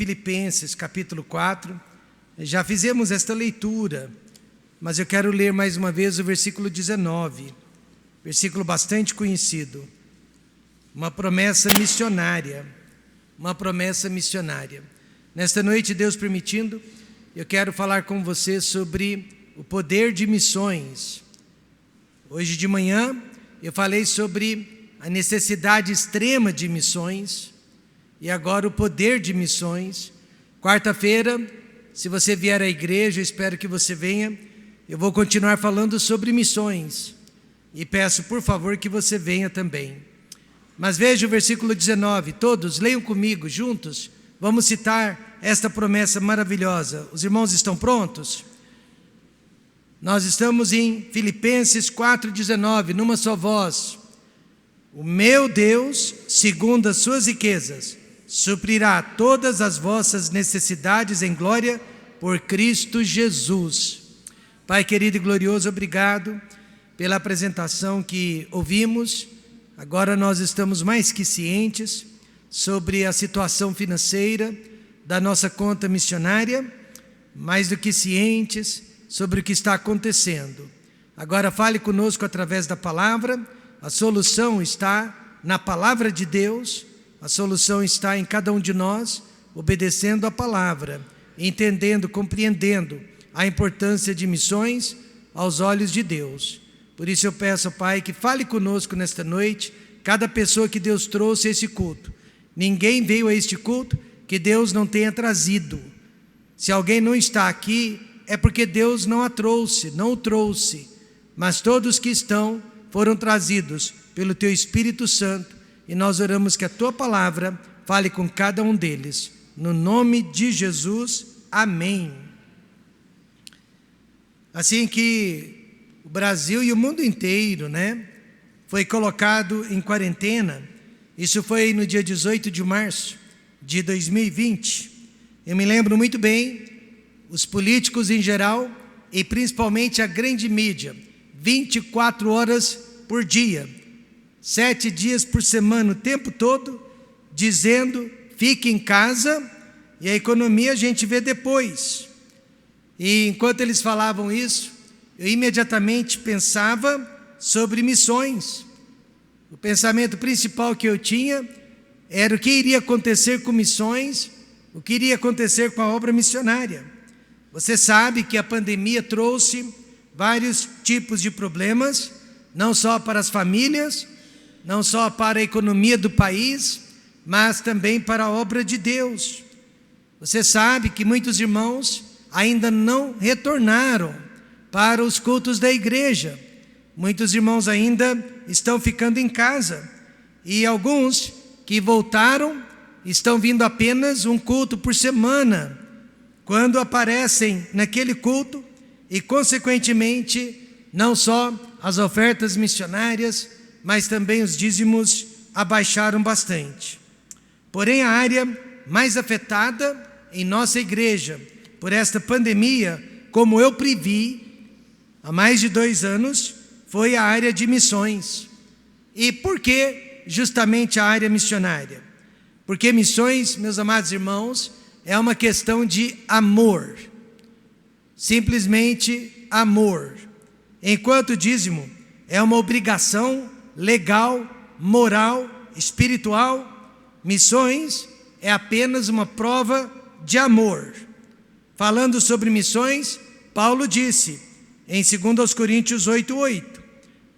Filipenses capítulo 4, já fizemos esta leitura, mas eu quero ler mais uma vez o versículo 19, versículo bastante conhecido, uma promessa missionária, Nesta noite, Deus permitindo, eu quero falar com você sobre o poder de missões. Hoje de manhã eu falei sobre a necessidade extrema de missões, e agora o poder de missões. Quarta-feira, se você vier à igreja, eu espero que você venha, eu vou continuar falando sobre missões, e peço por favor que você venha também. Mas veja o versículo 19, todos leiam comigo juntos, vamos citar esta promessa maravilhosa. Os irmãos estão prontos? Nós estamos em Filipenses 4,19, numa só voz. O meu Deus, segundo as suas riquezas, suprirá todas as vossas necessidades em glória por Cristo Jesus. Pai querido e glorioso, obrigado pela apresentação que ouvimos. Agora nós estamos mais que cientes sobre a situação financeira da nossa conta missionária, mais do que cientes sobre o que está acontecendo. Agora fale conosco através da palavra. A solução está na palavra de Deus, a solução está em cada um de nós, obedecendo a palavra, entendendo, compreendendo a importância de missões aos olhos de Deus. Por isso eu peço, Pai, que fale conosco nesta noite, cada pessoa que Deus trouxe a esse culto. Ninguém veio a este culto que Deus não tenha trazido. Se alguém não está aqui, é porque Deus não o trouxe, mas todos que estão foram trazidos pelo Teu Espírito Santo, e nós oramos que a Tua palavra fale com cada um deles, no nome de Jesus, amém. Assim que o Brasil e o mundo inteiro, foi colocado em quarentena, isso foi no dia 18 de março de 2020, eu me lembro muito bem, os políticos em geral, e principalmente a grande mídia, 24 horas por dia, 7 dias por semana, o tempo todo, dizendo, fique em casa, e a economia a gente vê depois. E enquanto eles falavam isso, eu imediatamente pensava sobre missões. O pensamento principal que eu tinha era o que iria acontecer com missões, o que iria acontecer com a obra missionária. Você sabe que a pandemia trouxe vários tipos de problemas, não só para as famílias, não só para a economia do país, mas também para a obra de Deus. Você sabe que muitos irmãos ainda não retornaram para os cultos da igreja. Muitos irmãos ainda estão ficando em casa. E alguns que voltaram estão vindo apenas um culto por semana, quando aparecem naquele culto, e consequentemente, não só as ofertas missionárias, mas também os dízimos abaixaram bastante. Porém, a área mais afetada em nossa igreja por esta pandemia, como eu previ há mais de 2 anos, foi a área de missões. E por que justamente a área missionária? Porque missões, meus amados irmãos, é uma questão de amor, simplesmente amor. Enquanto o dízimo é uma obrigação legal, moral, espiritual, missões é apenas uma prova de amor. Falando sobre missões, Paulo disse em 2 Coríntios 8:8,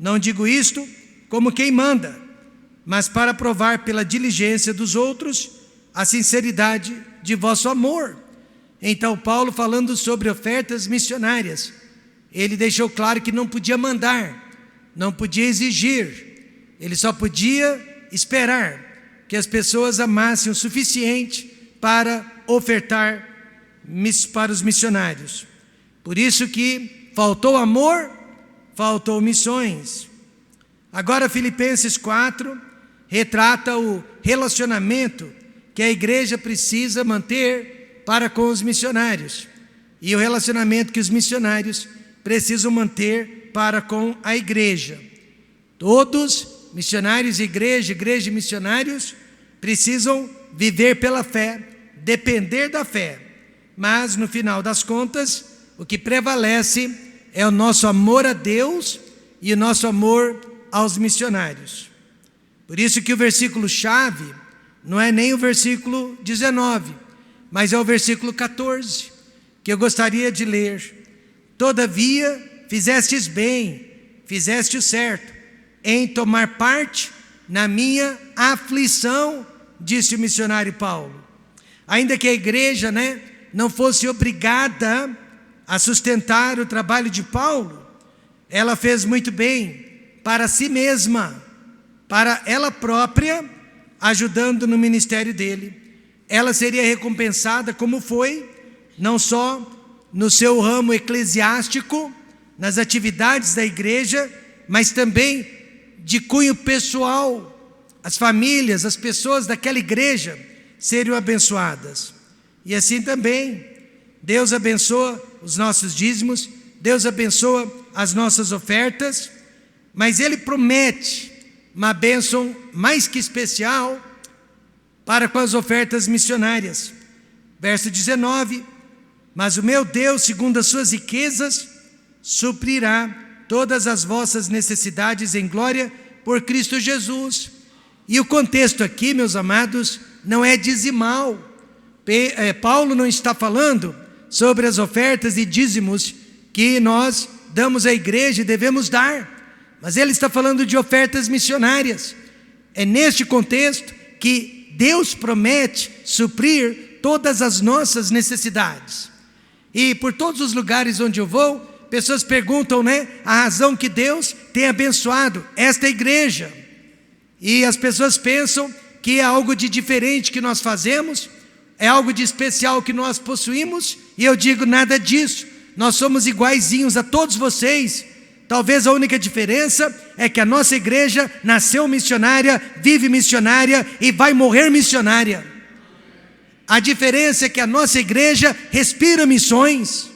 não digo isto como quem manda, mas para provar pela diligência dos outros a sinceridade de vosso amor. Então Paulo, falando sobre ofertas missionárias, ele deixou claro que não podia mandar, não podia exigir, ele só podia esperar que as pessoas amassem o suficiente para ofertar para os missionários. Por isso que faltou amor, faltou missões. Agora Filipenses 4 retrata o relacionamento que a igreja precisa manter para com os missionários, e o relacionamento que os missionários precisam manter para com a igreja. Todos, missionários e igreja e missionários, precisam viver pela fé, depender da fé, mas no final das contas, o que prevalece é o nosso amor a Deus e o nosso amor aos missionários. Por isso que o versículo-chave não é nem o versículo 19, mas é o versículo 14, que eu gostaria de ler. Todavia, fizestes bem, fizeste o certo, em tomar parte na minha aflição, disse o missionário Paulo. Ainda que a igreja, não fosse obrigada a sustentar o trabalho de Paulo, ela fez muito bem para si mesma, para ela própria, ajudando no ministério dele. Ela seria recompensada como foi, não só no seu ramo eclesiástico, nas atividades da igreja, mas também de cunho pessoal. As famílias, as pessoas daquela igreja seriam abençoadas. E assim também, Deus abençoa os nossos dízimos, Deus abençoa as nossas ofertas, mas Ele promete uma bênção mais que especial para com as ofertas missionárias. Verso 19: mas o meu Deus, segundo as suas riquezas, suprirá todas as vossas necessidades em glória por Cristo Jesus. E o contexto aqui, meus amados, não é dizimal. Paulo não está falando sobre as ofertas e dízimos que nós damos à igreja e devemos dar, mas ele está falando de ofertas missionárias. É neste contexto que Deus promete suprir todas as nossas necessidades. E por todos os lugares onde eu vou, pessoas perguntam, a razão que Deus tem abençoado esta igreja. E as pessoas pensam que é algo de diferente que nós fazemos, é algo de especial que nós possuímos, e eu digo nada disso. Nós somos iguaizinhos a todos vocês. Talvez a única diferença é que a nossa igreja nasceu missionária, vive missionária e vai morrer missionária. A diferença é que a nossa igreja respira missões.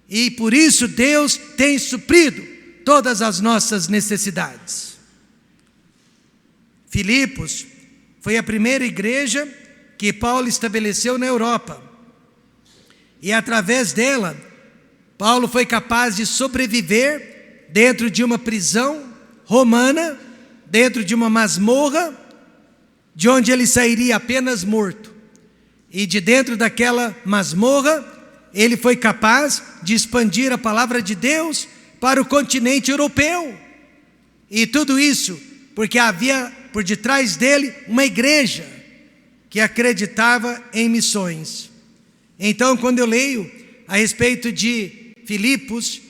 E por isso Deus tem suprido todas as nossas necessidades. Filipos foi a primeira igreja que Paulo estabeleceu na Europa. E através dela, Paulo foi capaz de sobreviver dentro de uma prisão romana, dentro de uma masmorra, de onde ele sairia apenas morto. E de dentro daquela masmorra, ele foi capaz de expandir a palavra de Deus para o continente europeu. E tudo isso porque havia por detrás dele uma igreja que acreditava em missões. Então, quando eu leio a respeito de Filipos,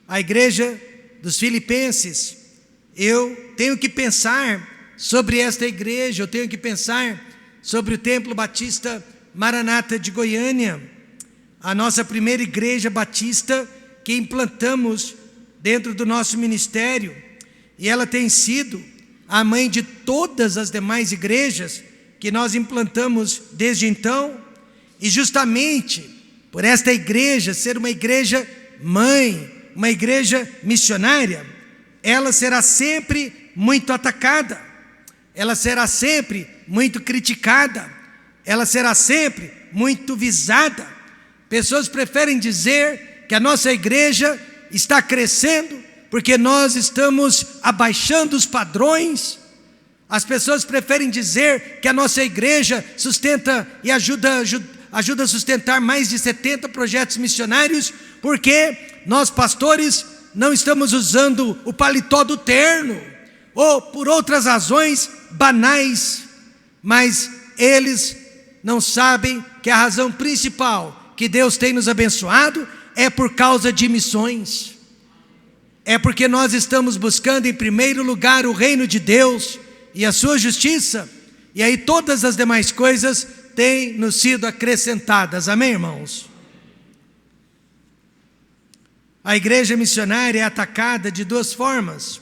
a igreja dos filipenses, eu tenho que pensar sobre esta igreja, eu tenho que pensar sobre o Templo Batista Maranata de Goiânia, a nossa primeira igreja batista que implantamos dentro do nosso ministério, e ela tem sido a mãe de todas as demais igrejas que nós implantamos desde então. E justamente por esta igreja ser uma igreja mãe, uma igreja missionária, ela será sempre muito atacada, ela será sempre muito criticada, ela será sempre muito visada. Pessoas preferem dizer que a nossa igreja está crescendo porque nós estamos abaixando os padrões. As pessoas preferem dizer que a nossa igreja sustenta e ajuda a sustentar mais de 70 projetos missionários, porque nós pastores não estamos usando o paletó do terno, ou por outras razões banais, mas eles não sabem que a razão principal que Deus tem nos abençoado é por causa de missões. É porque nós estamos buscando em primeiro lugar o reino de Deus e a sua justiça, e aí todas as demais coisas têm nos sido acrescentadas. Amém, irmãos? A igreja missionária é atacada de duas formas.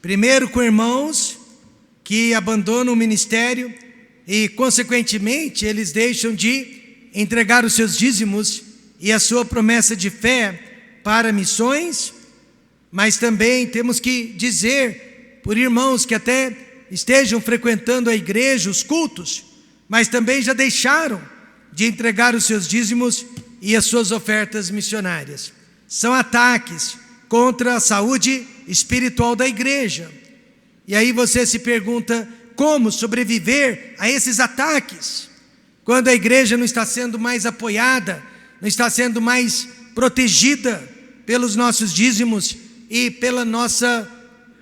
Primeiro, com irmãos que abandonam o ministério e, consequentemente, eles deixam de entregar os seus dízimos e a sua promessa de fé para missões. Mas também temos que dizer por irmãos que até estejam frequentando a igreja, os cultos, mas também já deixaram de entregar os seus dízimos e as suas ofertas missionárias. São ataques contra a saúde espiritual da igreja. E aí você se pergunta, como sobreviver a esses ataques, quando a igreja não está sendo mais apoiada, não está sendo mais protegida pelos nossos dízimos e pela nossa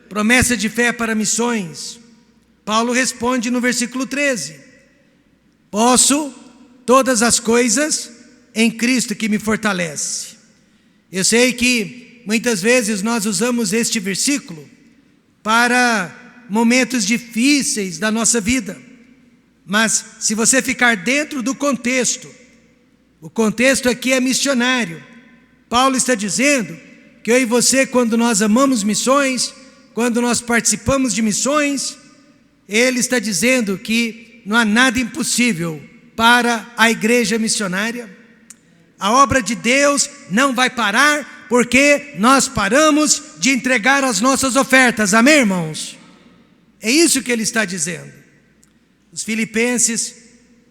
promessa de fé para missões? Paulo responde no versículo 13: posso todas as coisas em Cristo que me fortalece. Eu sei que muitas vezes nós usamos este versículo para momentos difíceis da nossa vida, mas se você ficar dentro do contexto, o contexto aqui é missionário. Paulo está dizendo que eu e você, quando nós amamos missões, quando nós participamos de missões, ele está dizendo que não há nada impossível para a igreja missionária. A obra de Deus não vai parar porque nós paramos de entregar as nossas ofertas. Amém, irmãos? É isso que ele está dizendo. Os filipenses,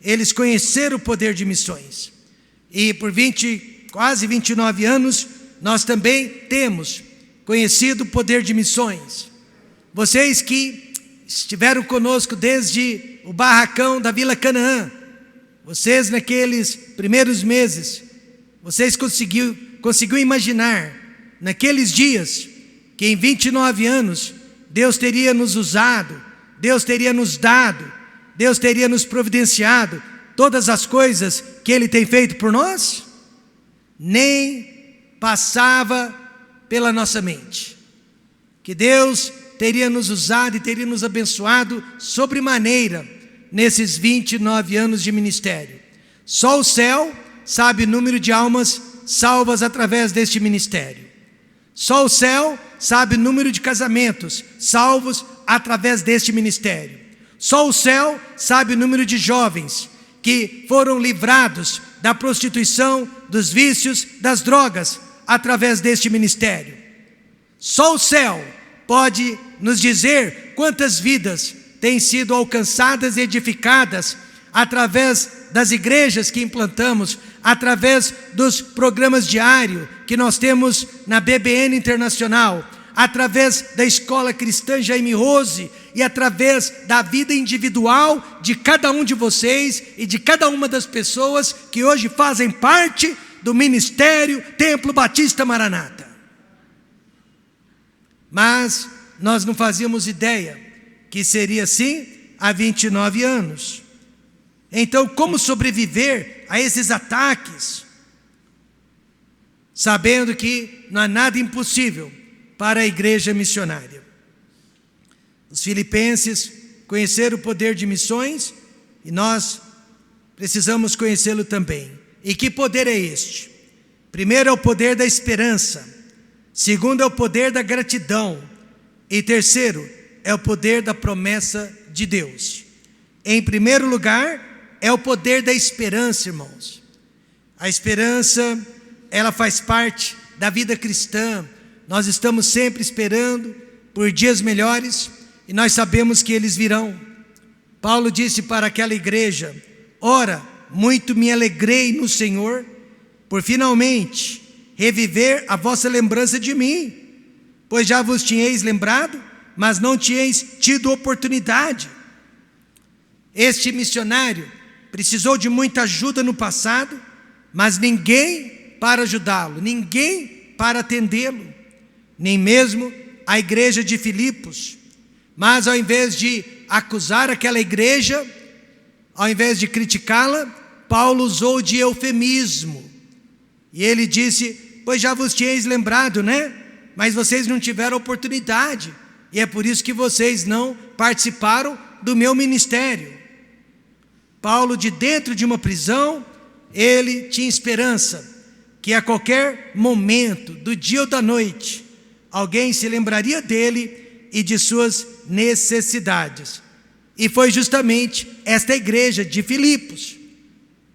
eles conheceram o poder de missões. E por quase 29 anos, nós também temos conhecido o poder de missões. Vocês que estiveram conosco desde o barracão da Vila Canaã, vocês naqueles primeiros meses, vocês conseguiu imaginar naqueles dias que em 29 anos Deus teria nos usado, Deus teria nos dado, Deus teria nos providenciado todas as coisas que Ele tem feito por nós? Nem passava pela nossa mente que Deus teria nos usado e teria nos abençoado sobremaneira nesses 29 anos de ministério. Só o céu sabe o número de almas salvas através deste ministério. Só o céu sabe o número de casamentos salvos através deste ministério. Só o céu sabe o número de jovens que foram livrados da prostituição, dos vícios, das drogas através deste ministério. Só o céu pode nos dizer quantas vidas têm sido alcançadas e edificadas através das igrejas que implantamos, através dos programas diários que nós temos na BBN Internacional, através da Escola Cristã Jaime Rose e através da vida individual de cada um de vocês e de cada uma das pessoas que hoje fazem parte do Ministério Templo Batista Maranata. Mas nós não fazíamos ideia que seria assim há 29 anos. Então, como sobreviver a esses ataques, sabendo que não há nada impossível para a igreja missionária? Os filipenses conheceram o poder de missões e nós precisamos conhecê-lo também. E que poder é este? Primeiro é o poder da esperança, segundo é o poder da gratidão e terceiro é o poder da promessa de Deus. Em primeiro lugar, é o poder da esperança, irmãos. A esperança, ela faz parte da vida cristã. Nós estamos sempre esperando por dias melhores e nós sabemos que eles virão. Paulo disse para aquela igreja: ora, muito me alegrei no Senhor por finalmente reviver a vossa lembrança de mim, pois já vos tinhais lembrado, mas não tinhais tido oportunidade. Este missionário precisou de muita ajuda no passado, mas ninguém para ajudá-lo, ninguém para atendê-lo, nem mesmo a igreja de Filipos. Mas ao invés de acusar aquela igreja, ao invés de criticá-la, Paulo usou de eufemismo. E ele disse: pois já vos tinhais lembrado, né? Mas vocês não tiveram oportunidade, e é por isso que vocês não participaram do meu ministério. Paulo, de dentro de uma prisão, ele tinha esperança que a qualquer momento, do dia ou da noite, alguém se lembraria dele e de suas necessidades. E foi justamente esta igreja de Filipos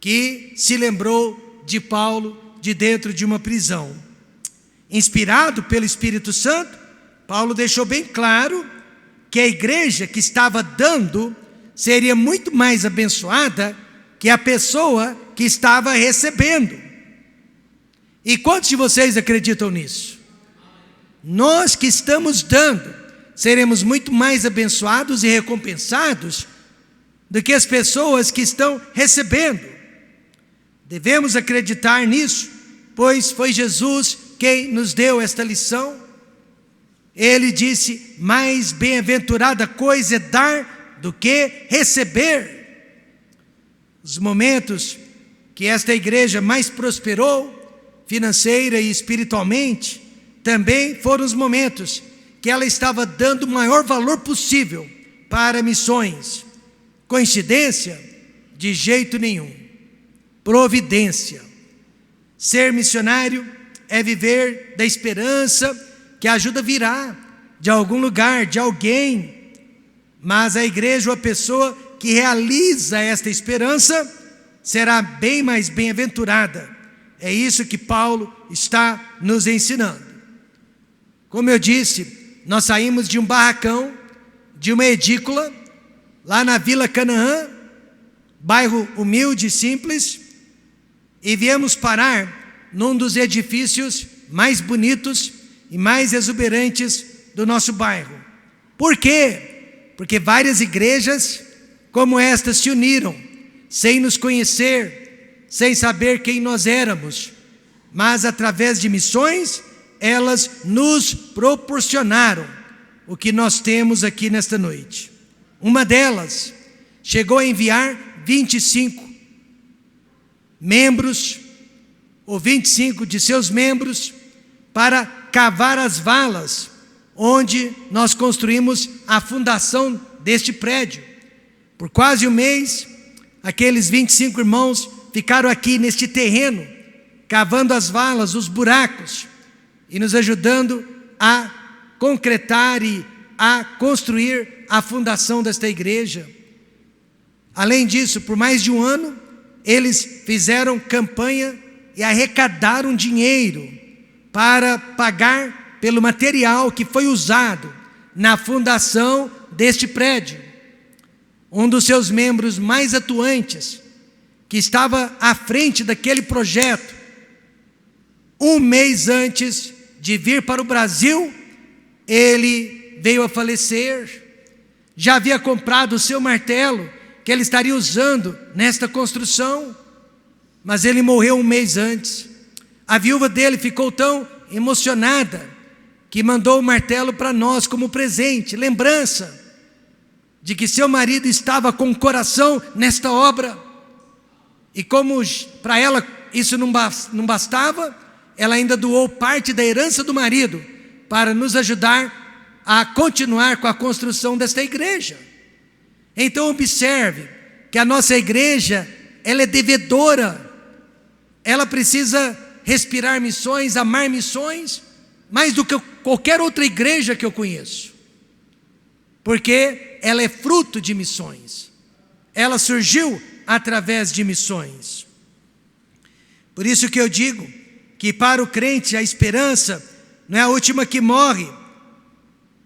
que se lembrou de Paulo de dentro de uma prisão. Inspirado pelo Espírito Santo, Paulo deixou bem claro que a igreja que estava dando seria muito mais abençoada que a pessoa que estava recebendo. E quantos de vocês acreditam nisso? Nós que estamos dando, seremos muito mais abençoados e recompensados do que as pessoas que estão recebendo. Devemos acreditar nisso, pois foi Jesus quem nos deu esta lição. Ele disse: mais bem-aventurada coisa é dar do que receber. Os momentos que esta igreja mais prosperou, financeira e espiritualmente, também foram os momentos que ela estava dando o maior valor possível para missões. Coincidência? De jeito nenhum. Providência. Ser missionário é viver da esperança que a ajuda virá de algum lugar, de alguém. Mas a igreja ou a pessoa que realiza esta esperança será bem mais bem-aventurada. É isso que Paulo está nos ensinando. Como eu disse, nós saímos de um barracão, de uma edícula, lá na Vila Canaã, bairro humilde e simples, e viemos parar num dos edifícios mais bonitos e mais exuberantes do nosso bairro. Por quê? Porque várias igrejas como esta se uniram, sem nos conhecer, sem saber quem nós éramos, mas através de missões, elas nos proporcionaram o que nós temos aqui nesta noite. Uma delas chegou a enviar 25 membros, ou 25 de seus membros, para cavar as valas, onde nós construímos a fundação deste prédio. Por quase um mês, aqueles 25 irmãos ficaram aqui neste terreno, cavando as valas, os buracos, e nos ajudando a concretar e a construir a fundação desta igreja. Além disso, por mais de um ano, eles fizeram campanha e arrecadaram dinheiro para pagar pelo material que foi usado na fundação deste prédio. Um dos seus membros mais atuantes, que estava à frente daquele projeto, um mês antes de vir para o Brasil, ele veio a falecer. Já havia comprado o seu martelo, que ele estaria usando nesta construção, mas ele morreu um mês antes. A viúva dele ficou tão emocionada, que mandou o martelo para nós como presente, lembrança de que seu marido estava com o coração nesta obra. E como para ela isso não bastava, ela ainda doou parte da herança do marido para nos ajudar a continuar com a construção desta igreja. Então observe que a nossa igreja, ela é devedora, ela precisa respirar missões, amar missões, mais do que qualquer outra igreja que eu conheço, porque ela é fruto de missões, ela surgiu através de missões. Por isso que eu digo que para o crente a esperança não é a última que morre.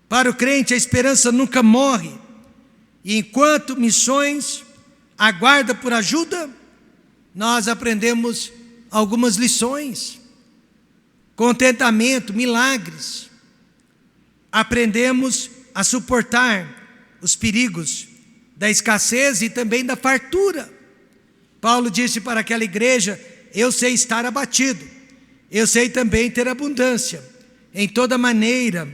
Para o crente a esperança nunca morre. E enquanto missões aguarda por ajuda, nós aprendemos algumas lições. Contentamento, milagres. Aprendemos a suportar os perigos da escassez e também da fartura. Paulo disse para aquela igreja: eu sei estar abatido, eu sei também ter abundância. Em toda maneira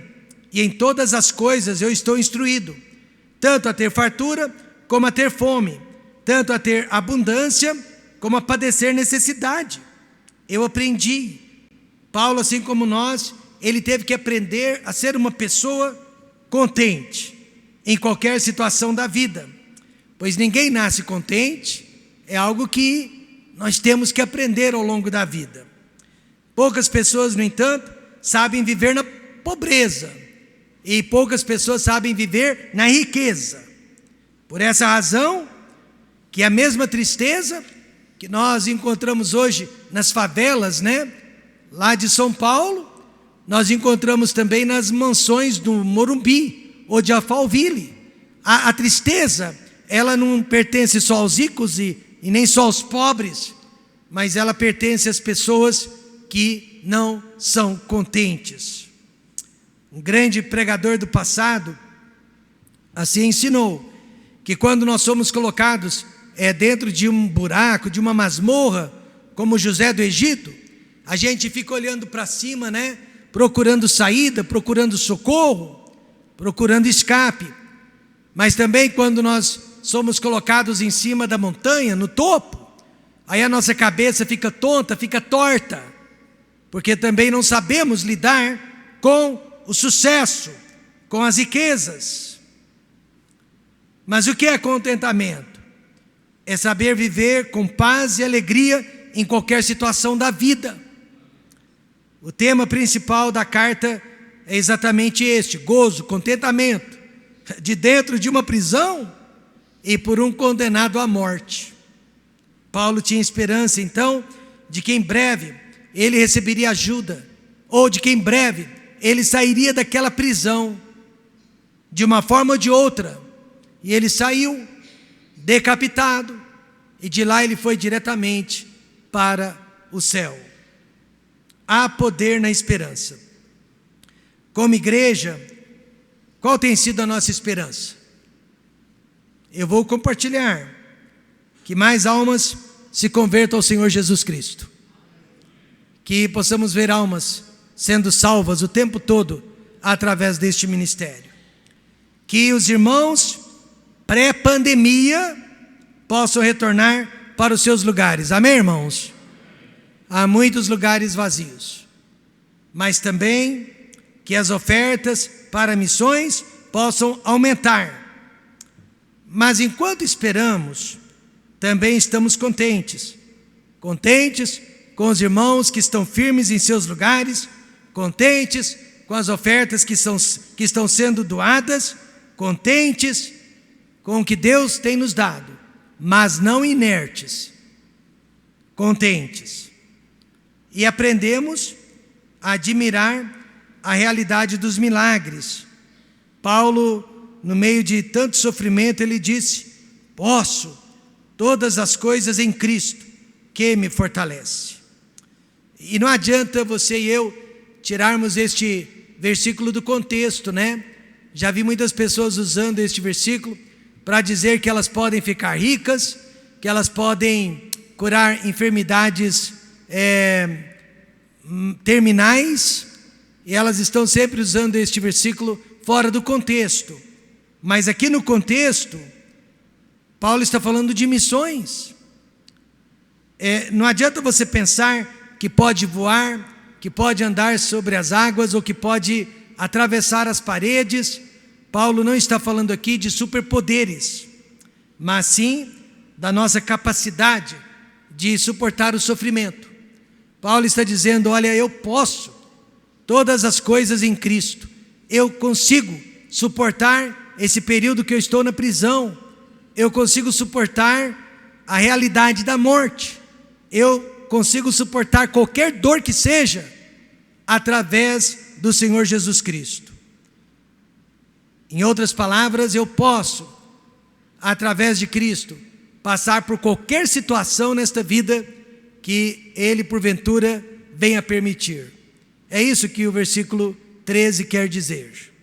e em todas as coisas eu estou instruído, tanto a ter fartura como a ter fome, tanto a ter abundância como a padecer necessidade. Eu aprendi. Paulo, assim como nós, ele teve que aprender a ser uma pessoa contente em qualquer situação da vida, pois ninguém nasce contente, é algo que nós temos que aprender ao longo da vida. Poucas pessoas, no entanto, sabem viver na pobreza, e poucas pessoas sabem viver na riqueza. Por essa razão, que a mesma tristeza que nós encontramos hoje nas favelas, lá de São Paulo, nós encontramos também nas mansões do Morumbi ou de Alphaville. A tristeza ela não pertence só aos ricos e nem só aos pobres, mas ela pertence às pessoas que não são contentes. Um grande pregador do passado assim ensinou que quando nós somos colocados dentro de um buraco, de uma masmorra, como José do Egito, a gente fica olhando para cima, né? Procurando saída, procurando socorro, procurando escape. Mas também quando nós somos colocados em cima da montanha, no topo, aí a nossa cabeça fica tonta, fica torta, porque também não sabemos lidar com o sucesso, com as riquezas. Mas o que é contentamento? É saber viver com paz e alegria em qualquer situação da vida. O tema principal da carta é exatamente este: gozo, contentamento, de dentro de uma prisão e por um condenado à morte. Paulo tinha esperança então de que em breve ele receberia ajuda, ou de que em breve ele sairia daquela prisão, de uma forma ou de outra. E ele saiu decapitado, e de lá ele foi diretamente para o céu. Há poder na esperança. Como igreja, qual tem sido a nossa esperança? Eu vou compartilhar que mais almas se convertam ao Senhor Jesus Cristo, que possamos ver almas sendo salvas o tempo todo através deste ministério, que os irmãos pré-pandemia possam retornar para os seus lugares. Amém, irmãos? Há muitos lugares vazios, mas também que as ofertas para missões possam aumentar. Mas enquanto esperamos, também estamos contentes com os irmãos que estão firmes em seus lugares, contentes com as ofertas que estão sendo doadas, contentes com o que Deus tem nos dado, mas não inertes, contentes. E aprendemos a admirar a realidade dos milagres. Paulo, no meio de tanto sofrimento, ele disse: posso todas as coisas em Cristo que me fortalece. E não adianta você e eu tirarmos este versículo do contexto, né? Já vi muitas pessoas usando este versículo para dizer que elas podem ficar ricas, que elas podem curar enfermidades terminais, e elas estão sempre usando este versículo fora do contexto. Mas aqui no contexto, Paulo está falando de missões. Não adianta você pensar que pode voar, que pode andar sobre as águas, ou que pode atravessar as paredes. Paulo não está falando aqui de superpoderes, mas sim da nossa capacidade de suportar o sofrimento. Paulo está dizendo: olha, eu posso todas as coisas em Cristo. Eu consigo suportar esse período que eu estou na prisão. Eu consigo suportar a realidade da morte. Eu consigo suportar qualquer dor que seja, através do Senhor Jesus Cristo. Em outras palavras, eu posso, através de Cristo, passar por qualquer situação nesta vida que Ele, porventura, venha permitir. É isso que o versículo 13 quer dizer.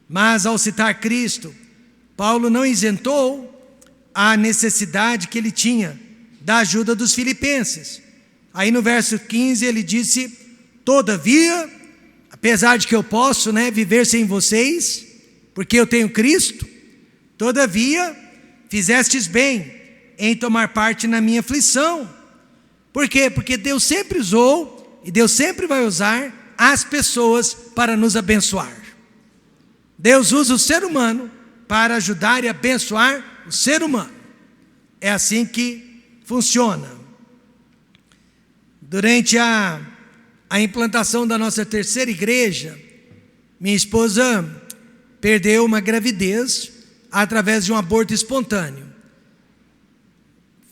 Mas ao citar Cristo, Paulo não isentou a necessidade que ele tinha da ajuda dos filipenses. Aí no verso 15 ele disse: todavia, apesar de que eu posso viver sem vocês, porque eu tenho Cristo, todavia fizestes bem em tomar parte na minha aflição. Por quê? Porque Deus sempre usou, e Deus sempre vai usar as pessoas para nos abençoar. Deus usa o ser humano para ajudar e abençoar o ser humano. É assim que funciona. Durante a implantação da nossa terceira igreja, minha esposa perdeu uma gravidez através de um aborto espontâneo.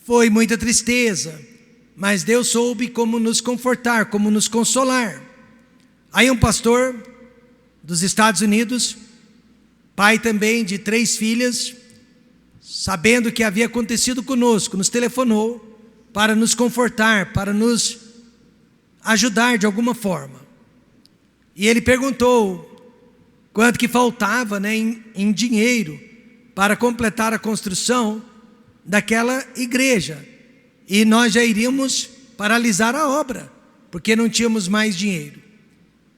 Foi muita tristeza, mas Deus soube como nos confortar, como nos consolar. Aí um pastor dos Estados Unidos, pai também de 3 filhas, sabendo o que havia acontecido conosco, nos telefonou para nos confortar, para nos ajudar de alguma forma. E ele perguntou quanto que faltava, né, em dinheiro para completar a construção daquela igreja. E nós já iríamos paralisar a obra, porque não tínhamos mais dinheiro.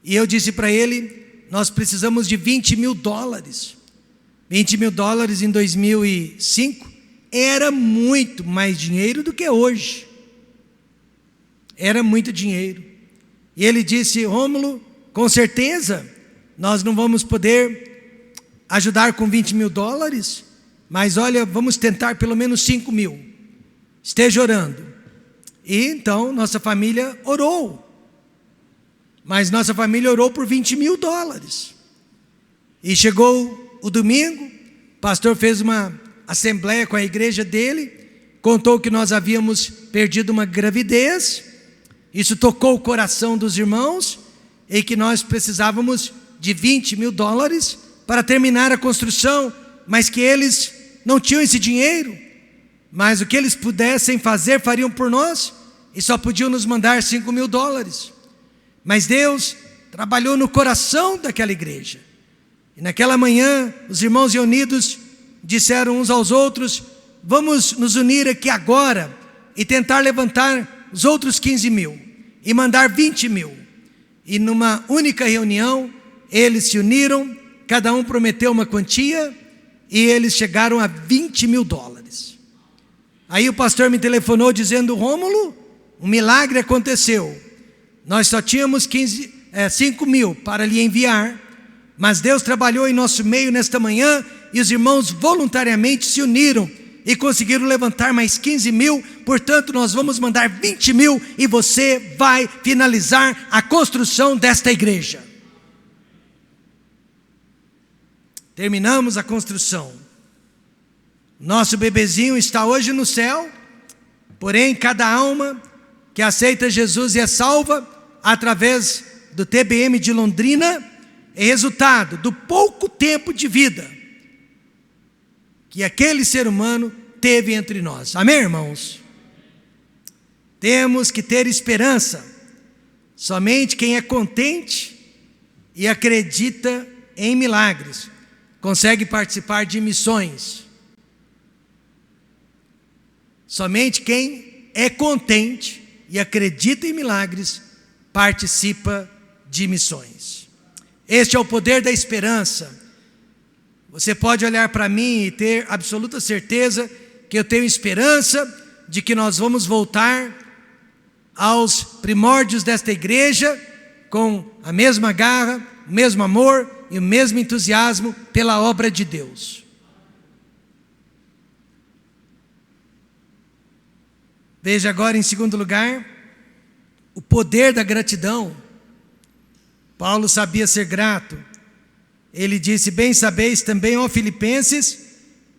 E eu disse para ele, nós precisamos de $20 mil. $20 mil em 2005 era muito mais dinheiro do que hoje. Era muito dinheiro. E ele disse, Rômulo, com certeza nós não vamos poder ajudar com $20 mil, mas olha, vamos tentar pelo menos 5 mil. Esteja orando. E então nossa família orou. Mas nossa família orou por $20 mil. E chegou o domingo, o pastor fez uma assembleia com a igreja dele, contou que nós havíamos perdido uma gravidez. Isso tocou o coração dos irmãos, e que nós precisávamos de $20 mil para terminar a construção, mas que eles não tinham esse dinheiro, mas o que eles pudessem fazer, fariam por nós, e só podiam nos mandar $5 mil. Mas Deus trabalhou no coração daquela igreja, e naquela manhã, os irmãos reunidos disseram uns aos outros, vamos nos unir aqui agora, e tentar levantar os outros 15 mil, e mandar 20 mil, e numa única reunião, eles se uniram, cada um prometeu uma quantia, e eles chegaram a $20 mil. Aí o pastor me telefonou dizendo, Rômulo, um milagre aconteceu, nós só tínhamos 5 mil para lhe enviar, mas Deus trabalhou em nosso meio nesta manhã, e os irmãos voluntariamente se uniram, e conseguiram levantar mais 15 mil, portanto nós vamos mandar 20 mil, e você vai finalizar a construção desta igreja. Terminamos a construção. Nosso bebezinho está hoje no céu, porém cada alma que aceita Jesus e é salva através do TBM de Londrina é resultado do pouco tempo de vida que aquele ser humano teve entre nós. Amém, irmãos? Temos que ter esperança. Somente quem é contente e acredita em milagres consegue participar de missões. Somente quem é contente e acredita em milagres participa de missões. Este é o poder da esperança. Você pode olhar para mim e ter absoluta certeza que eu tenho esperança de que nós vamos voltar aos primórdios desta igreja com a mesma garra, o mesmo amor e o mesmo entusiasmo pela obra de Deus. Veja agora, em segundo lugar, o poder da gratidão. Paulo sabia ser grato. Ele disse, bem sabeis também, ó Filipenses,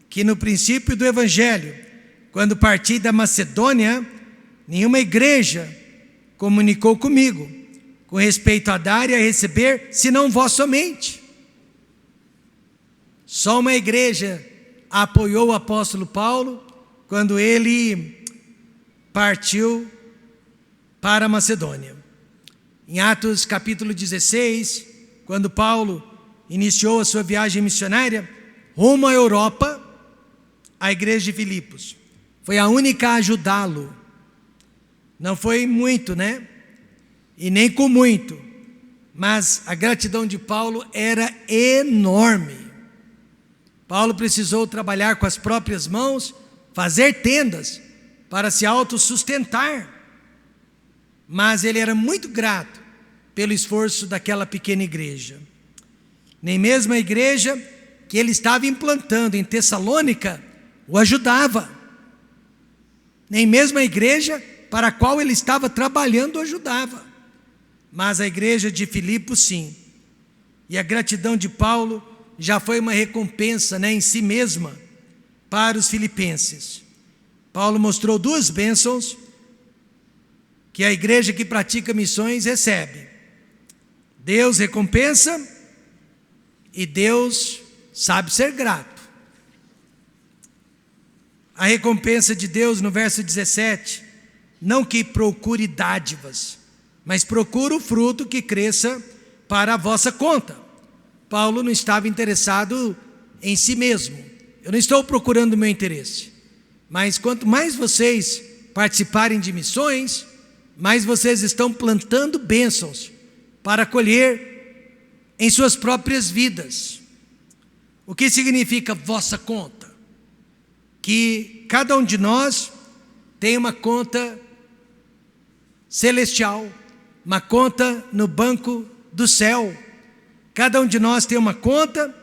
que no princípio do Evangelho, quando parti da Macedônia, nenhuma igreja comunicou comigo, com respeito a dar e a receber, senão vós somente. Só uma igreja apoiou o apóstolo Paulo, quando ele partiu para a Macedônia. Em Atos capítulo 16, quando Paulo iniciou a sua viagem missionária rumo à Europa, a igreja de Filipos foi a única a ajudá-lo. Não foi muito, né? E nem com muito, mas a gratidão de Paulo era enorme. Paulo precisou trabalhar com as próprias mãos, fazer tendas para se autossustentar, mas ele era muito grato pelo esforço daquela pequena igreja. Nem mesmo a igreja que ele estava implantando em Tessalônica o ajudava. Nem mesmo a igreja para a qual ele estava trabalhando o ajudava. Mas a igreja de Filipos sim. E a gratidão de Paulo já foi uma recompensa, né, em si mesma para os filipenses. Paulo mostrou duas bênçãos que a igreja que pratica missões recebe. Deus recompensa e Deus sabe ser grato. a recompensa de Deus no verso 17, não que procure dádivas, mas procure o fruto que cresça para a vossa conta. Paulo não estava interessado em si mesmo. Eu não estou procurando o meu interesse, mas quanto mais vocês participarem de missões, mais vocês estão plantando bênçãos para colher em suas próprias vidas. O que significa vossa conta? Que cada um de nós tem uma conta celestial, uma conta no banco do céu. Cada um de nós tem uma conta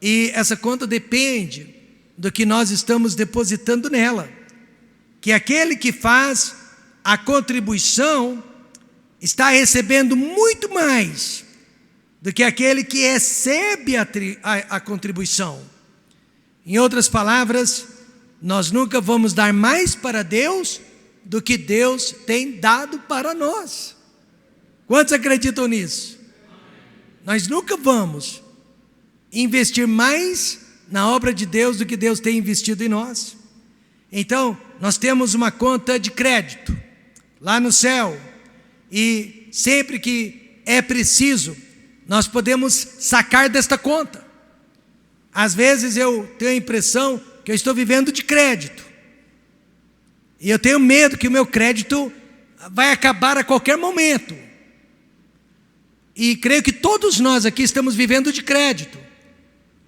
e essa conta depende do que nós estamos depositando nela. Que aquele que faz a contribuição está recebendo muito mais do que aquele que recebe a contribuição. Em outras palavras, nós nunca vamos dar mais para Deus do que Deus tem dado para nós. Quantos acreditam nisso? Nós nunca vamos investir mais na obra de Deus do que Deus tem investido em nós. Então, nós temos uma conta de crédito lá no céu, e sempre que é preciso, nós podemos sacar desta conta. Às vezes eu tenho a impressão que eu estou vivendo de crédito, e eu tenho medo que o meu crédito vai acabar a qualquer momento. E creio que todos nós aqui estamos vivendo de crédito.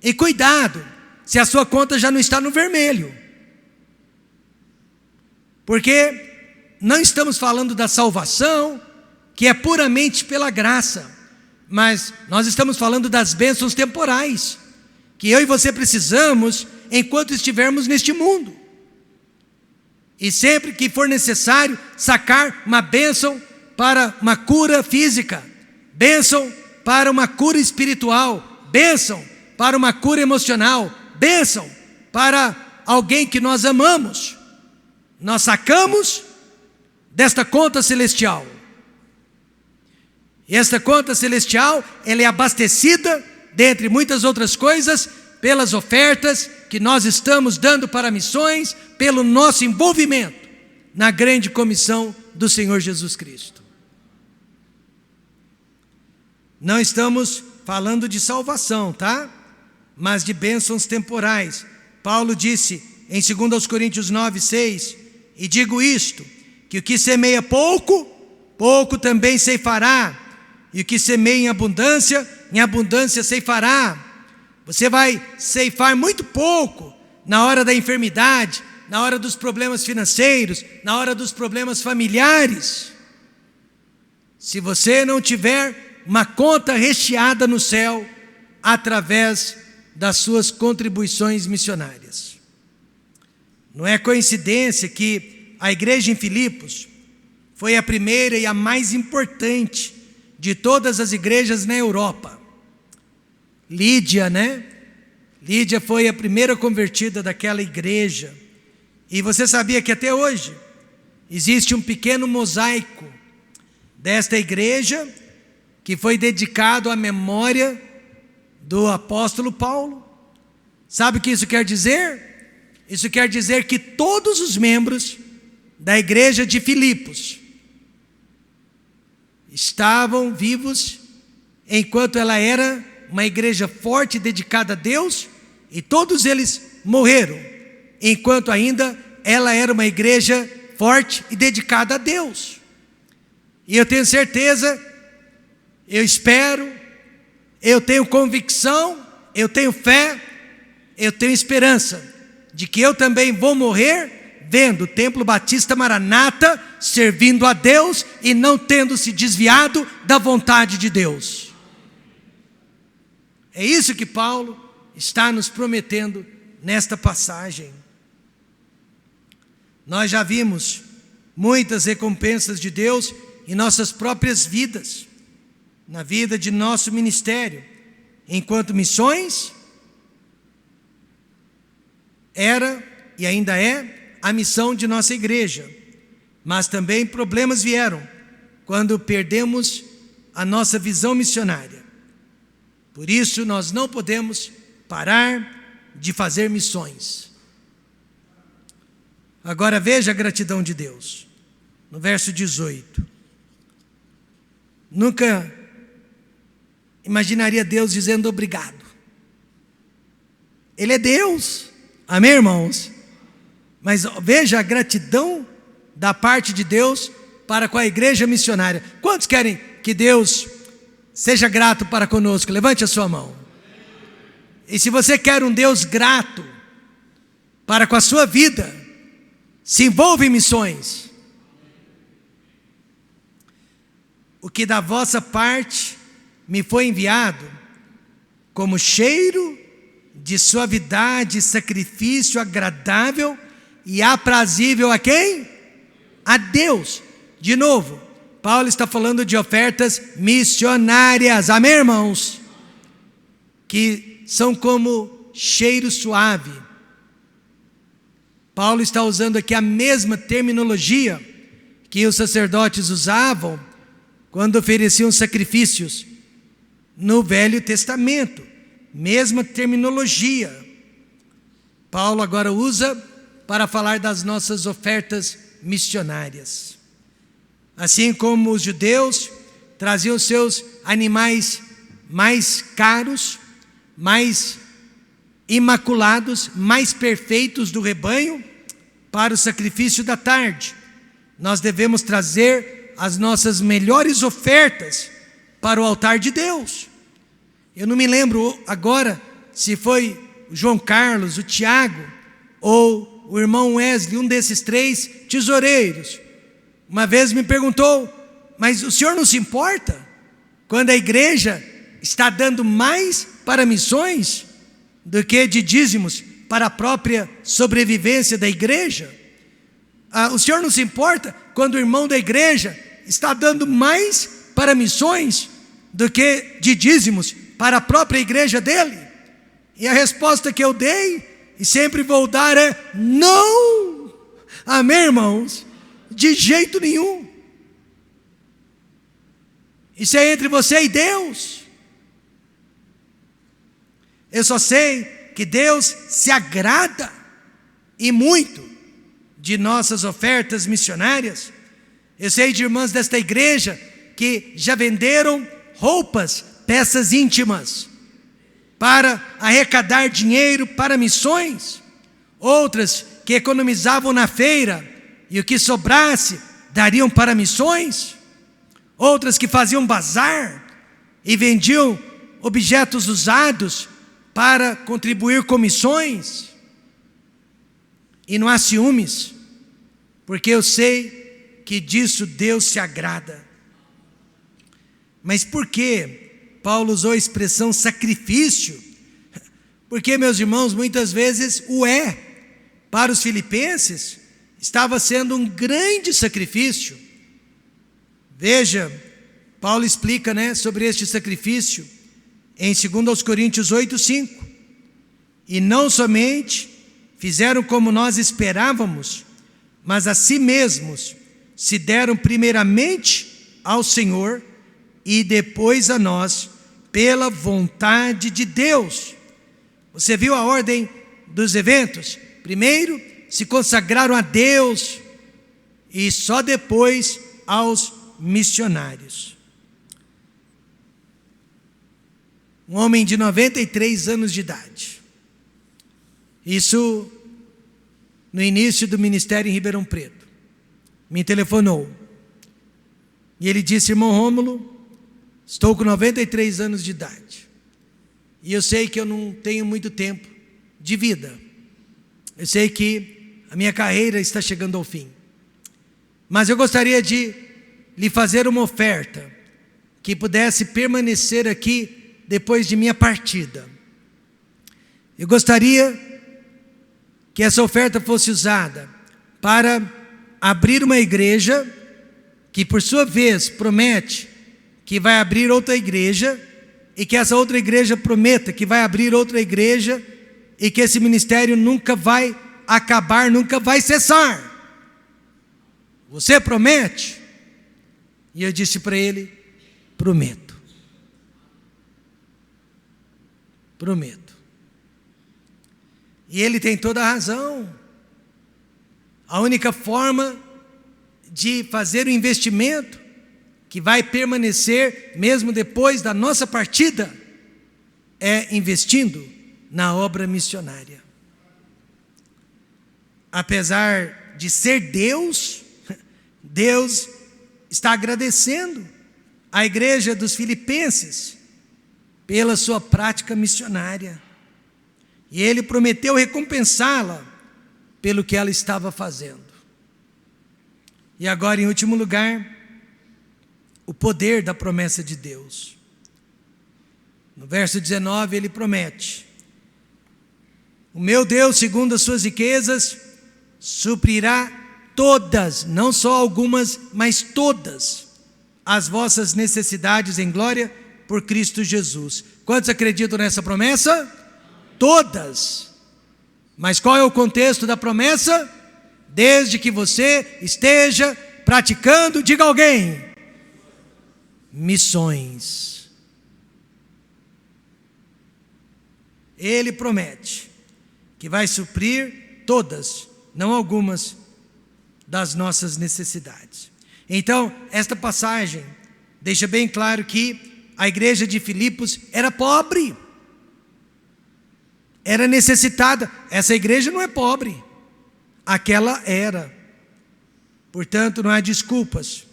E cuidado, se a sua conta já não está no vermelho. Porque não estamos falando da salvação, que é puramente pela graça, mas nós estamos falando das bênçãos temporais, que eu e você precisamos enquanto estivermos neste mundo. E sempre que for necessário sacar uma bênção para uma cura física, bênção para uma cura espiritual, bênção para uma cura emocional, bênção para alguém que nós amamos, nós sacamos desta conta celestial. E esta conta celestial, ela é abastecida, dentre muitas outras coisas, pelas ofertas que nós estamos dando para missões, pelo nosso envolvimento na grande comissão do Senhor Jesus Cristo. Não estamos falando de salvação, tá? Mas de bênçãos temporais. Paulo disse em 2 Coríntios 9:6, e digo isto, que o que semeia pouco, pouco também ceifará, e o que semeia em abundância ceifará. Você vai ceifar muito pouco na hora da enfermidade, na hora dos problemas financeiros, na hora dos problemas familiares. Se você não tiver uma conta recheada no céu, através das suas contribuições missionárias. Não é coincidência que a igreja em Filipos foi a primeira e a mais importante de todas as igrejas na Europa. Lídia, né? Lídia foi a primeira convertida daquela igreja. E você sabia que até hoje existe um pequeno mosaico desta igreja que foi dedicado à memória do apóstolo Paulo? Sabe o que isso quer dizer? Isso quer dizer que todos os membros da igreja de Filipos estavam vivos enquanto ela era uma igreja forte, dedicada a Deus, e todos eles morreram enquanto ainda ela era uma igreja forte e dedicada a Deus. E eu tenho certeza, eu espero, eu tenho convicção, eu tenho fé, eu tenho esperança de que eu também vou morrer vendo o Templo Batista Maranata servindo a Deus e não tendo se desviado da vontade de Deus. É isso que Paulo está nos prometendo nesta passagem. Nós já vimos muitas recompensas de Deus em nossas próprias vidas, na vida de nosso ministério, enquanto missões era e ainda é a missão de nossa igreja, mas também problemas vieram quando perdemos a nossa visão missionária. Por isso nós não podemos parar de fazer missões. Agora veja a gratidão de Deus. No verso 18. Nunca imaginaria Deus dizendo obrigado. Ele é Deus. Amém, irmãos? Mas veja a gratidão da parte de Deus para com a igreja missionária. Quantos querem que Deus seja grato para conosco? Levante a sua mão. E se você quer um Deus grato para com a sua vida, se envolva em missões. O que da vossa parte me foi enviado, como cheiro de suavidade, sacrifício agradável e aprazível a quem? A Deus. De novo, Paulo está falando de ofertas missionárias, amém, irmãos? Que são como cheiro suave. Paulo está usando aqui a mesma terminologia que os sacerdotes usavam quando ofereciam sacrifícios no Velho Testamento. Mesma terminologia. Paulo agora usa para falar das nossas ofertas missionárias. Assim como os judeus traziam seus animais mais caros, mais imaculados, mais perfeitos do rebanho, para o sacrifício da tarde, nós devemos trazer as nossas melhores ofertas para o altar de Deus. Eu não me lembro agora se foi o João Carlos, o Tiago ou o irmão Wesley, um desses 3 tesoureiros, uma vez me perguntou: mas o senhor não se importa quando a igreja está dando mais para missões do que de dízimos para a própria sobrevivência da igreja? O senhor não se importa quando o irmão da igreja está dando mais para missões do que de dízimos para a própria igreja dele? E a resposta que eu dei, e sempre vou dar, é não. Amém, irmãos? De jeito nenhum. Isso é entre você e Deus. Eu só sei que Deus se agrada e muito de nossas ofertas missionárias. Eu sei de irmãs desta igreja que já venderam roupas, peças íntimas, para arrecadar dinheiro para missões. Outras que economizavam na feira e o que sobrasse dariam para missões. Outras que faziam bazar e vendiam objetos usados para contribuir com missões. E não há ciúmes, porque eu sei que disso Deus se agrada. Mas por que Paulo usou a expressão sacrifício? Porque, meus irmãos, muitas vezes para os filipenses estava sendo um grande sacrifício. Veja, Paulo explica, sobre este sacrifício em 2 Coríntios 8:5. E não somente fizeram como nós esperávamos, mas a si mesmos se deram primeiramente ao Senhor e depois a nós, pela vontade de Deus. Você viu a ordem dos eventos? Primeiro se consagraram a Deus e só depois aos missionários. Um homem de 93 anos de idade, isso no início do ministério em Ribeirão Preto, me telefonou e ele disse: irmão Rômulo, estou com 93 anos de idade e eu sei que eu não tenho muito tempo de vida, eu sei que a minha carreira está chegando ao fim, mas eu gostaria de lhe fazer uma oferta que pudesse permanecer aqui depois de minha partida. Eu gostaria que essa oferta fosse usada para abrir uma igreja, que por sua vez promete que vai abrir outra igreja, e que essa outra igreja prometa que vai abrir outra igreja, e que esse ministério nunca vai acabar, nunca vai cessar. Você promete? E eu disse para ele: prometo. Prometo. E ele tem toda a razão. A única forma de fazer o investimento que vai permanecer mesmo depois da nossa partida é investindo na obra missionária. Apesar de ser Deus, Deus está agradecendo a igreja dos Filipenses pela sua prática missionária. E Ele prometeu recompensá-la pelo que ela estava fazendo. E agora, em último lugar, o poder da promessa de Deus. No verso 19 ele promete: o meu Deus, segundo as suas riquezas, suprirá todas, não só algumas, mas todas, as vossas necessidades em glória por Cristo Jesus. Quantos acreditam nessa promessa? Todas. Mas qual é o contexto da promessa? Desde que você esteja praticando, diga alguém, missões. Ele promete que vai suprir todas, não algumas, das nossas necessidades. Então, esta passagem deixa bem claro que a igreja de Filipos era pobre, era necessitada. Essa igreja não é pobre, aquela era. Portanto, não há desculpas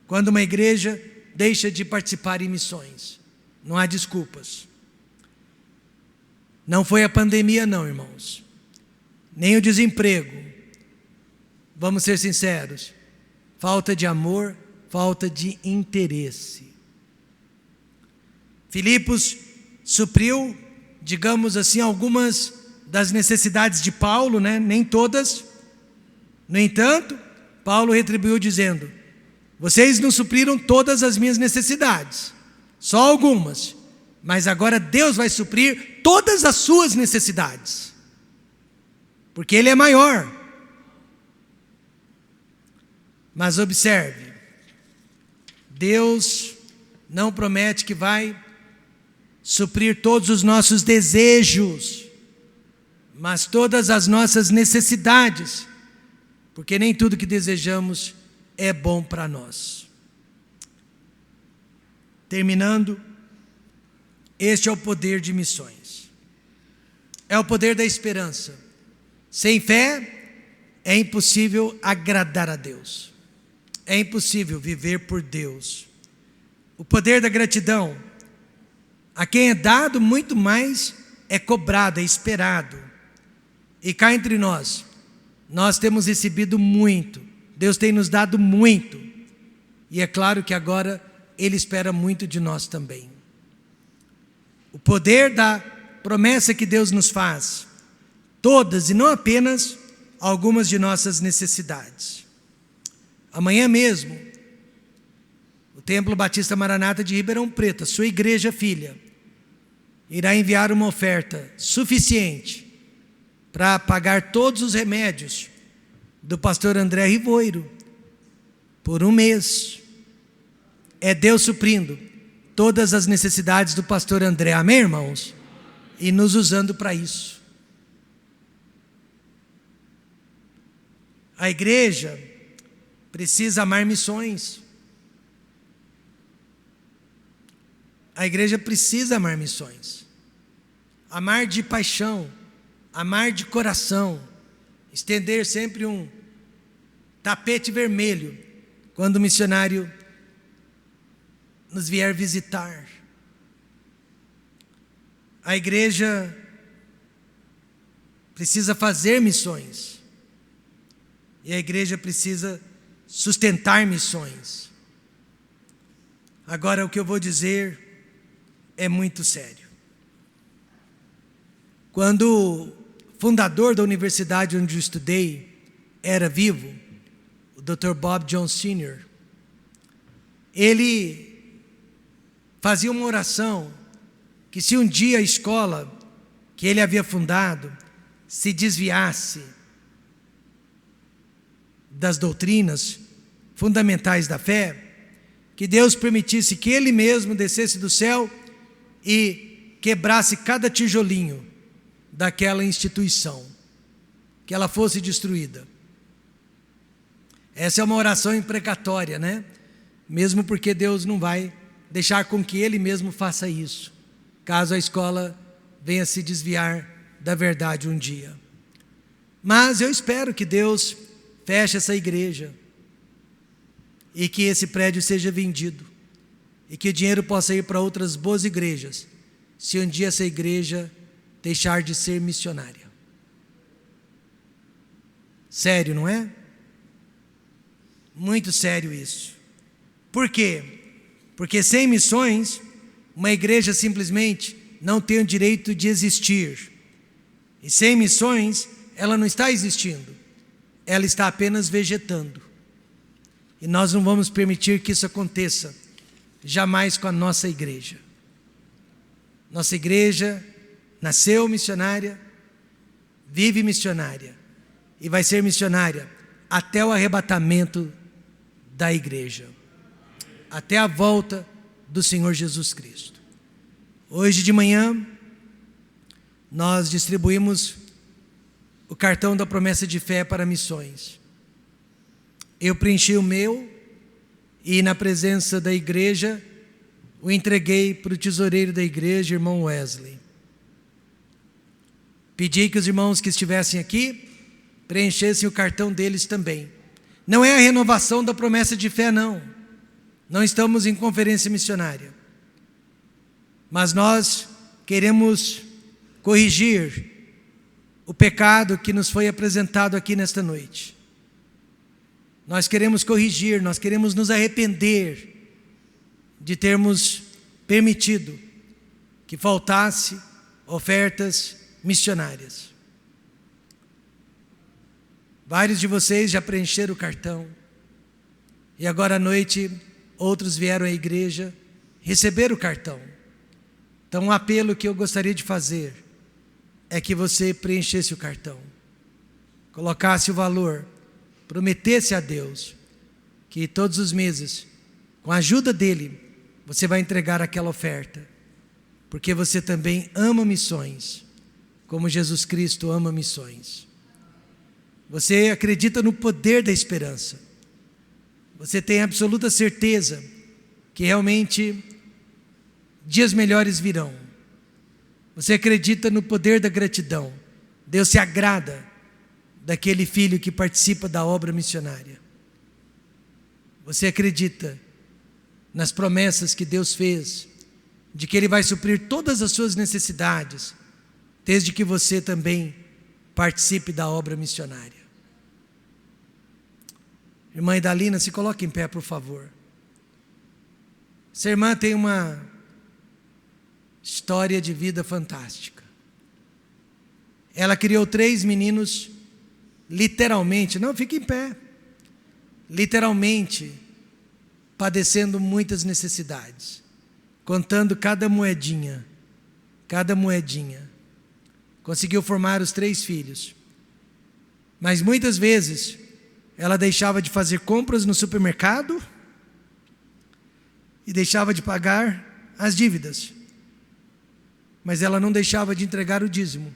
quando uma igreja deixa de participar em missões. Não há desculpas. Não foi a pandemia não, irmãos, nem o desemprego. Vamos ser sinceros, falta de amor, falta de interesse. Filipos supriu, digamos assim, algumas das necessidades de Paulo, né? Nem todas. No entanto, Paulo retribuiu dizendo: vocês não supriram todas as minhas necessidades, só algumas, mas agora Deus vai suprir todas as suas necessidades, porque Ele é maior. Mas observe, Deus não promete que vai suprir todos os nossos desejos, mas todas as nossas necessidades, porque nem tudo que desejamos é bom para nós. Terminando, este é o poder de missões, é o poder da esperança. Sem fé é impossível agradar a Deus, é impossível viver por Deus. O poder da gratidão: a quem é dado, muito mais é cobrado, é esperado. E cá entre nós temos recebido muito, Deus tem nos dado muito, e é claro que agora Ele espera muito de nós também. O poder da promessa que Deus nos faz, todas e não apenas algumas de nossas necessidades. Amanhã mesmo, o Templo Batista Maranata de Ribeirão Preto, a sua igreja filha, irá enviar uma oferta suficiente para pagar todos os remédios do pastor André Rivoiro por um mês. É Deus suprindo todas as necessidades do pastor André, amém, irmãos? E nos usando para isso. A igreja precisa amar missões. A igreja precisa amar missões. Amar de paixão, amar de coração, estender sempre um tapete vermelho quando o missionário nos vier visitar. A igreja precisa fazer missões, e a igreja precisa sustentar missões. Agora, o que eu vou dizer é muito sério. Quando o fundador da universidade onde eu estudei era vivo, o Dr. Bob Jones Sr., ele fazia uma oração que, se um dia a escola que ele havia fundado se desviasse das doutrinas fundamentais da fé, que Deus permitisse que Ele mesmo descesse do céu e quebrasse cada tijolinho daquela instituição, que ela fosse destruída. Essa é uma oração imprecatória, né? Mesmo porque Deus não vai deixar com que Ele mesmo faça isso, caso a escola venha se desviar da verdade um dia. Mas eu espero que Deus feche essa igreja e que esse prédio seja vendido e que o dinheiro possa ir para outras boas igrejas, se um dia essa igreja deixar de ser missionária. Sério, não é? Muito sério isso. Por quê? Porque sem missões, uma igreja simplesmente não tem o direito de existir. E sem missões, ela não está existindo. Ela está apenas vegetando. E nós não vamos permitir que isso aconteça jamais com a nossa igreja. Nossa igreja nasceu missionária, vive missionária e vai ser missionária até o arrebatamento da igreja, até a volta do Senhor Jesus Cristo. Hoje de manhã nós distribuímos o cartão da promessa de fé para missões. Eu preenchi o meu e na presença da igreja o entreguei para o tesoureiro da igreja, irmão Wesley. Pedi que os irmãos que estivessem aqui preenchessem o cartão deles também. Não é a renovação da promessa de fé, não. Não estamos em conferência missionária. Mas nós queremos corrigir o pecado que nos foi apresentado aqui nesta noite. Nós queremos corrigir, nós queremos nos arrepender de termos permitido que faltasse ofertas missionárias. Vários de vocês já preencheram o cartão e agora à noite outros vieram à igreja receber o cartão. Então um apelo que eu gostaria de fazer é que você preenchesse o cartão, colocasse o valor, prometesse a Deus que todos os meses, com a ajuda dele, você vai entregar aquela oferta, porque você também ama missões, como Jesus Cristo ama missões. Você acredita no poder da esperança. Você tem absoluta certeza que realmente dias melhores virão. Você acredita no poder da gratidão. Deus se agrada daquele filho que participa da obra missionária. Você acredita nas promessas que Deus fez, de que Ele vai suprir todas as suas necessidades, desde que você também participe da obra missionária. Irmã Idalina, se coloque em pé, por favor. Essa irmã tem uma história de vida fantástica. Ela criou 3 meninos, literalmente, não, fique em pé, literalmente, padecendo muitas necessidades, contando cada moedinha, conseguiu formar os 3 filhos, mas muitas vezes, ela deixava de fazer compras no supermercado, e deixava de pagar as dívidas, mas ela não deixava de entregar o dízimo,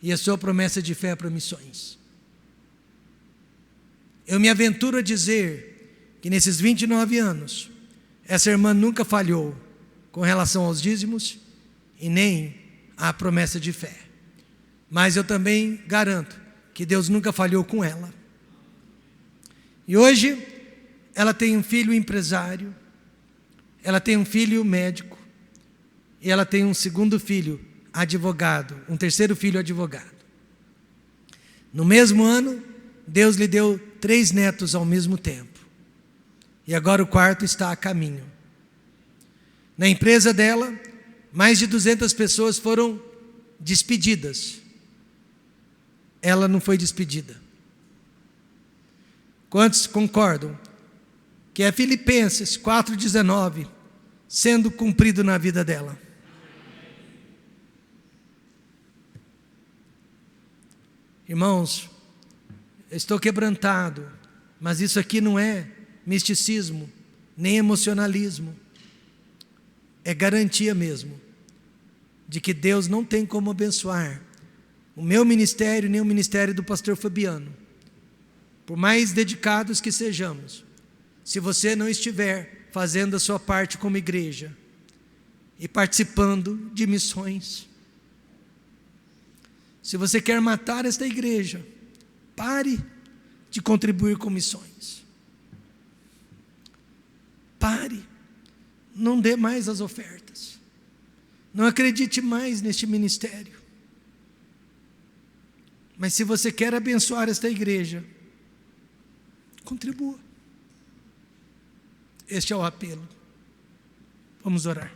e a sua promessa de fé para missões. Eu me aventuro a dizer que nesses 29 anos, essa irmã nunca falhou com relação aos dízimos e nem à promessa de fé. Mas eu também garanto que Deus nunca falhou com ela. E hoje, ela tem um filho empresário, ela tem um filho médico, e ela tem um segundo filho advogado, um terceiro filho advogado. No mesmo ano, Deus lhe deu 3 netos ao mesmo tempo. E agora o 4º está a caminho. Na empresa dela, mais de 200 pessoas foram despedidas. Ela não foi despedida. Quantos concordam que é Filipenses 4,19 sendo cumprido na vida dela? Irmãos, eu estou quebrantado, mas isso aqui não é misticismo, nem emocionalismo. É garantia mesmo, de que Deus não tem como abençoar o meu ministério, nem o ministério do pastor Fabiano, por mais dedicados que sejamos, se você não estiver fazendo a sua parte como igreja e participando de missões, se você quer matar esta igreja, pare de contribuir com missões. Pare, não dê mais as ofertas, não acredite mais neste ministério. Mas se você quer abençoar esta igreja, contribua. Este é o apelo. Vamos orar.